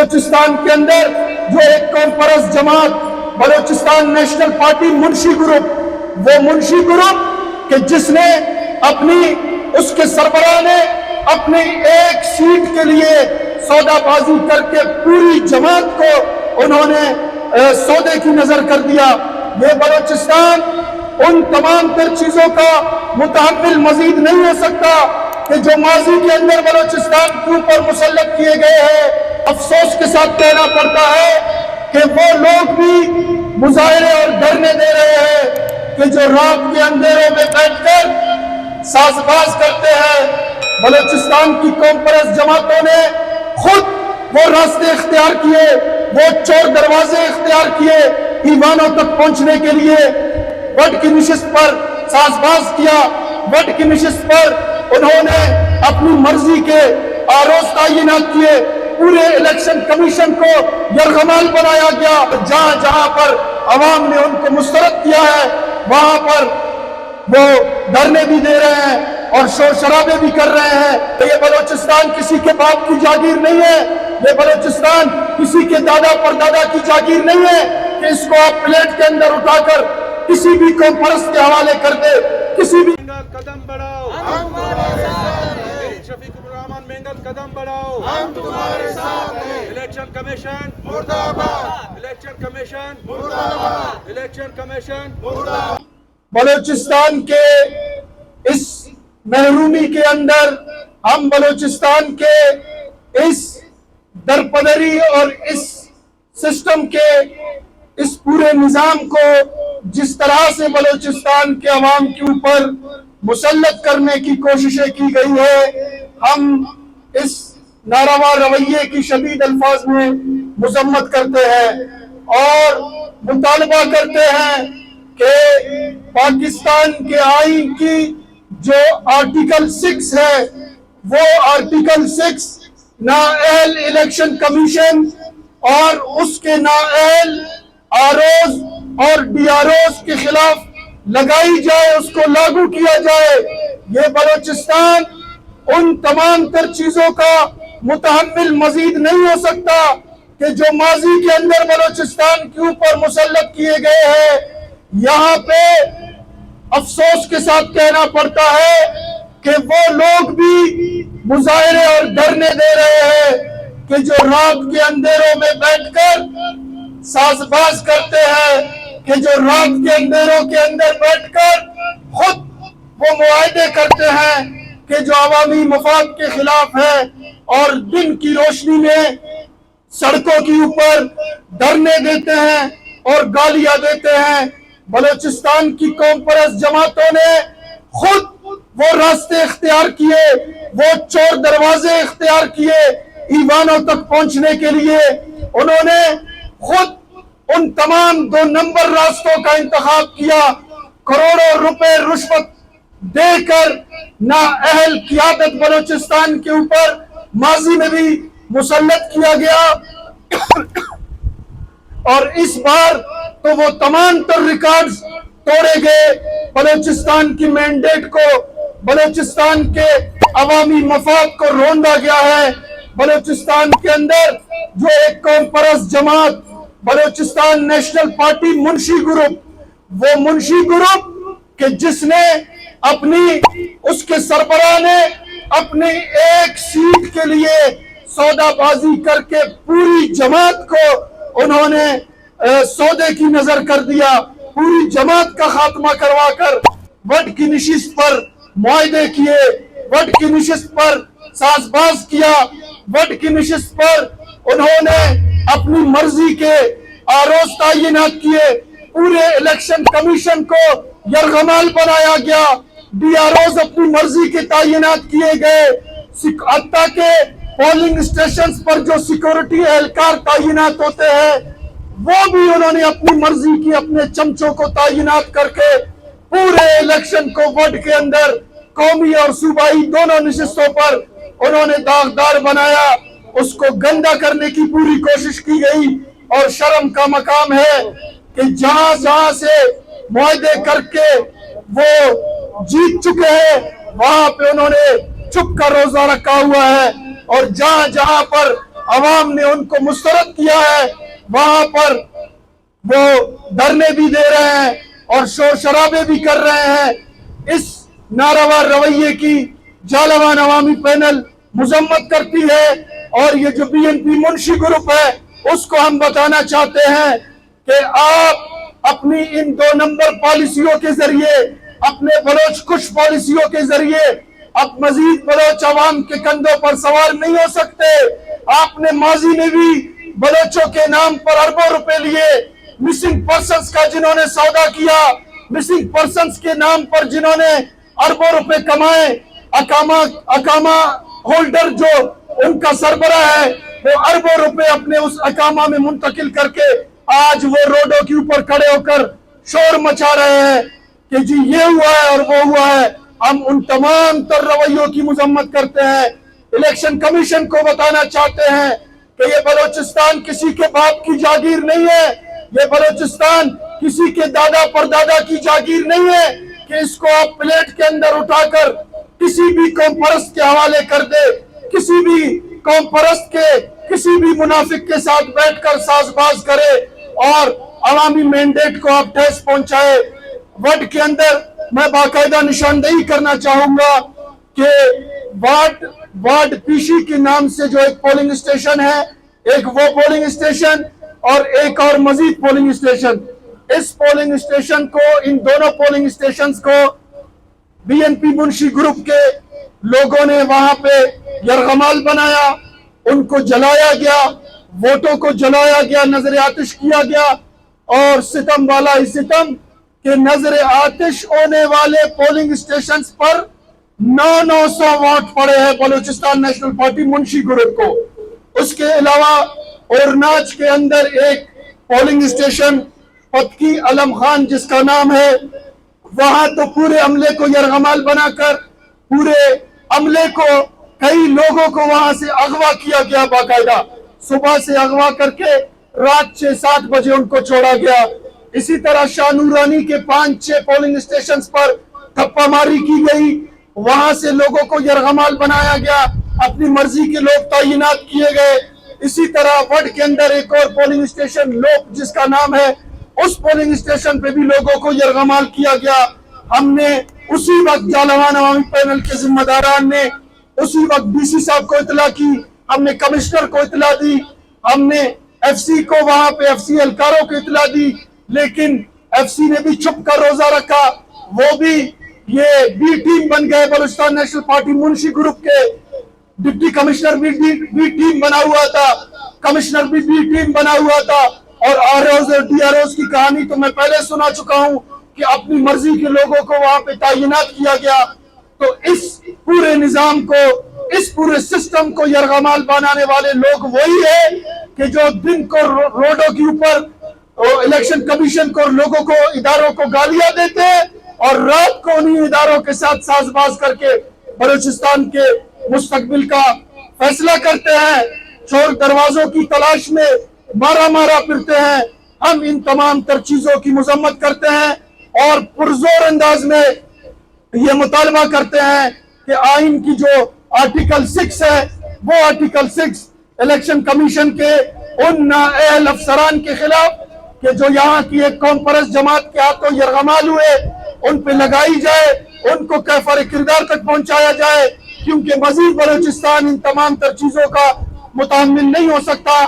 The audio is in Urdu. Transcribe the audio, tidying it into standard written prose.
بلوچستان کے اندر جو ایک قوم پرست جماعت بلوچستان نیشنل پارٹی منشی گروپ، وہ منشی گروپ کہ جس نے اپنی اس کے سربراہ نے اپنی ایک سیٹ کے لیے سودا بازی کر کے پوری جماعت کو انہوں نے سودے کی نظر کر دیا۔ یہ بلوچستان ان تمام تر چیزوں کا متحمل مزید نہیں ہو سکتا کہ جو ماضی کے اندر بلوچستان کے اوپر مسلط کیے گئے ہیں۔ افسوس کے ساتھ کہنا پڑتا ہے کہ وہ لوگ بھی مظاہرے اور دھرنے دے رہے ہیں کہ جو رات کے اندھیروں میں بیٹھ کر ساز باز کرتے ہیں۔ بلوچستان کی قوم پرست جماعتوں نے خود وہ راستے اختیار کیے، وہ چور دروازے اختیار کیے ایوانوں تک پہنچنے کے لیے۔ وٹ کی نشست پر ساز باز کیا، وٹ کی نشست پر انہوں نے اپنی مرضی کے آروز تعینات کیے، پورے الیکشن کمیشن کو یرغمال بنایا گیا۔ جہاں جہاں پر عوام نے ان کو مسترد کیا ہے وہاں پر وہ دھرنے بھی دے رہے ہیں اور شور شرابے بھی کر رہے ہیں۔ یہ بلوچستان کسی کے باپ کی جاگیر نہیں ہے، یہ بلوچستان کسی کے دادا پردادا کی جاگیر نہیں ہے کہ اس کو آپ پلیٹ کے اندر اٹھا کر کسی بھی قوم پرست کے حوالے کر دے۔ کسی بھی قدم بڑھاؤ، ہم تمہارے ساتھ ہیں۔ شفیق الرحمان مینگل قدم بڑھاؤ، ہم تمہارے ساتھ ہیں۔ الیکشن کمیشن مردہ باد، الیکشن کمیشن مردہ باد، الیکشن کمیشن مردہ باد۔ بلوچستان کے اس محرومی کے اندر ہم بلوچستان کے اس درپدری اور اس سسٹم کے اس پورے نظام کو جس طرح سے بلوچستان کے عوام کے اوپر مسلط کرنے کی کوششیں کی گئی ہے، ہم اس ناروا رویے کی شدید الفاظ میں مذمت کرتے ہیں اور مطالبہ کرتے ہیں کہ پاکستان کے آئین کی جو آرٹیکل 6 ہے، وہ آرٹیکل 6 نااہل الیکشن کمیشن اور اس کے نااہل آروز اور ڈی آروز کے خلاف لگائی جائے، اس کو لاگو کیا جائے۔ یہ بلوچستان ان تمام تر چیزوں کا متحمل مزید نہیں ہو سکتا کہ جو ماضی کے اندر بلوچستان کے اوپر مسلط کیے گئے ہیں۔ یہاں پہ افسوس کے ساتھ کہنا پڑتا ہے کہ وہ لوگ بھی مظاہرے اور دھرنے دے رہے ہیں کہ جو رات کے اندھیروں میں بیٹھ کر ساز باز کرتے ہیں، کہ جو رات کے اندھیروں کے اندر بیٹھ کر خود وہ معاہدے کرتے ہیں کہ جو عوامی مفاد کے خلاف ہے اور دن کی روشنی میں سڑکوں کے اوپر دھرنے دیتے ہیں اور گالیاں دیتے ہیں۔ بلوچستان کی قوم پرست جماعتوں نے خود وہ راستے اختیار کیے، وہ چور دروازے اختیار کیے ایوانوں تک پہنچنے کے لیے۔ انہوں نے خود ان تمام 2 نمبر راستوں کا انتخاب کیا، کروڑوں روپے رشوت دے کر نااہل قیادت بلوچستان کے اوپر ماضی میں بھی مسلط کیا گیا اور اس بار تو وہ تمام تر ریکارڈز توڑے گئے۔ بلوچستان کی مینڈیٹ کو، بلوچستان کے عوامی مفاد کو روندا گیا ہے۔ بلوچستان کے اندر جو ایک قوم پرست جماعت بلوچستان نیشنل پارٹی منشی گروپ، وہ منشی گروپ کہ جس نے اپنی اس کے سربراہ نے اپنی ایک سیٹ کے لیے سودا بازی کر کے پوری جماعت کو انہوں نے سودے کی نظر کر دیا، پوری جماعت کا خاتمہ کروا کر وٹ کی نشست پر معاہدے کیے، وٹ کی نشست پر ساز باز کیا، وٹ کی نشست پر انہوں نے اپنی مرضی کے آروز تعینات کیے، پورے الیکشن کمیشن کو یرغمال بنایا گیا، ڈی آروز اپنی مرضی کے تعینات کیے گئے، حتیٰ کہ پولنگ اسٹیشنز پر جو سیکورٹی اہلکار تعینات ہوتے ہیں وہ بھی انہوں نے اپنی مرضی کی اپنے چمچوں کو تعینات کر کے پورے الیکشن کو وڈ کے اندر قومی اور صوبائی دونوں نشستوں پر انہوں نے داغدار بنایا۔ اس کو گندا کرنے کی پوری کوشش کی گئی اور شرم کا مقام ہے کہ جہاں جہاں سے معاہدے کر کے وہ جیت چکے ہیں وہاں پہ انہوں نے چپ کا روزہ رکھا ہوا ہے، اور جہاں جہاں پر عوام نے ان کو مسترد کیا ہے وہاں پر وہ دھرنے بھی دے رہے ہیں اور شور شرابے بھی کر رہے ہیں۔ اس ناروا رویے کی جالوان عوامی پینل مذمت کرتی ہے، اور یہ جو B N P Munshi group ہے اس کو ہم بتانا چاہتے ہیں کہ آپ اپنی ان 2 نمبر پالیسیوں کے ذریعے، اپنے بلوچ کش پالیسیوں کے ذریعے اب مزید بلوچ عوام کے کندھوں پر سوار نہیں ہو سکتے۔ آپ نے ماضی میں بھی بلوچوں کے نام پر اربوں روپے لیے، مسنگ پرسنز کا جنہوں نے سودا کیا، مسنگ پرسنز کے نام پر جنہوں نے اربوں روپے کمائے، اقامہ ہولڈر جو ان کا سربراہ ہے وہ اربوں روپے اپنے اس اقامہ میں منتقل کر کے آج وہ روڈوں کے اوپر کھڑے ہو کر شور مچا رہے ہیں کہ جی یہ ہوا ہے اور وہ ہوا ہے۔ ہم ان تمام تر رویوں کی مذمت کرتے ہیں۔ الیکشن کمیشن کو بتانا چاہتے ہیں کہ یہ بلوچستان کسی کے باپ کی جاگیر نہیں ہے، یہ بلوچستان کسی کے دادا پردادا کی جاگیر نہیں ہے کہ اس کو آپ پلیٹ کے اندر اٹھا کر کسی بھی قوم پرست کے حوالے کر دے، کسی بھی قوم پرست کے کسی بھی منافق کے ساتھ بیٹھ کر ساز باز کرے اور عوامی مینڈیٹ کو آپ ٹھیس پہنچائے۔ وڈ کے اندر میں باقاعدہ نشاندہی کرنا چاہوں گا کہ وارڈ پیشی کے نام سے جو ایک پولنگ اسٹیشن ہے، ایک وہ پولنگ اسٹیشن اور ایک اور مزید پولنگ اسٹیشن، اس پولنگ اسٹیشن کو، ان دونوں پولنگ اسٹیشنز کو B N P Munshi group کے لوگوں نے وہاں پہ یرغمال بنایا، ان کو جلایا گیا، ووٹوں کو جلایا گیا، نظر آتش کیا گیا، اور ستم والا ستم کہ نظر آتش ہونے والے پولنگ اسٹیشنز پر 900 ووٹ پڑے ہیں بلوچستان نیشنل پارٹی منشی گروپ کو۔ اس کے علاوہ اورناچ کے اندر ایک پولنگ اسٹیشن پتکی علم خان جس کا نام ہے، وہاں تو پورے عملے کو یرغمال بنا کر پورے عملے کو، کئی لوگوں کو وہاں سے اغوا کیا گیا، باقاعدہ صبح سے اغوا کر کے رات 6-7 بجے ان کو چھوڑا گیا۔ اسی طرح شاہ نورانی کے 5-6 پولنگ اسٹیشنز پر تھپا ماری کی گئی، وہاں سے لوگوں کو یرغمال بنایا گیا، اپنی مرضی کے لوگ تعینات کیے گئے۔ اسی طرح وڈ کے اندر ایک اور پولنگ اسٹیشن لوپ جس کا نام ہے، اس پولنگ اسٹیشن پہ بھی لوگوں کو یرغمال کیا گیا۔ ہم نے اسی وقت جالوان عوامی پینل کے ذمہ داران نے اسی وقت ڈی سی صاحب کو اطلاع کی، ہم نے کمشنر کو اطلاع دی، ہم نے ایف سی کو وہاں پہ ایف سی اہلکاروں کو اطلاع دی، لیکن ایف سی نے بھی چھپ کر روزہ رکھا، وہ بھی یہ بی ٹیم بن گئے بلوچستان نیشنل پارٹی منشی گروپ کے۔ ڈپٹی کمشنر بھی بی ٹیم بنا ہوا تھا، کمشنر بھی بی ٹیم بنا ہوا تھا، اور آر اوز اور ڈی آر اوز کی کہانی تو میں پہلے سنا چکا ہوں کہ اپنی مرضی کے لوگوں کو وہاں پہ تعینات کیا گیا۔ تو اس پورے نظام کو، اس پورے سسٹم کو یرغمال بنانے والے لوگ وہی ہیں کہ جو دن کو روڈوں کے اوپر الیکشن کمیشن کو، لوگوں کو، اداروں کو گالیاں دیتے ہیں، اور رات کو انہی اداروں کے ساتھ ساز باز کر کے بلوچستان کے مستقبل کا فیصلہ کرتے ہیں، چور دروازوں کی تلاش میں مارا پھرتے ہیں۔ ہم ان تمام تر چیزوں کی مذمت کرتے ہیں اور پرزور انداز میں یہ مطالبہ کرتے ہیں کہ آئین کی جو آرٹیکل 6 ہے، وہ آرٹیکل 6 الیکشن کمیشن کے ان نااہل افسران کے خلاف کہ جو یہاں کی ایک قوم پرست جماعت کے ہاتھوں یرغمال ہوئے، ان پہ لگائی جائے، ان کو کیفر کردار تک پہنچایا جائے، کیونکہ مزید بلوچستان ان تمام تر چیزوں کا متحمل نہیں ہو سکتا۔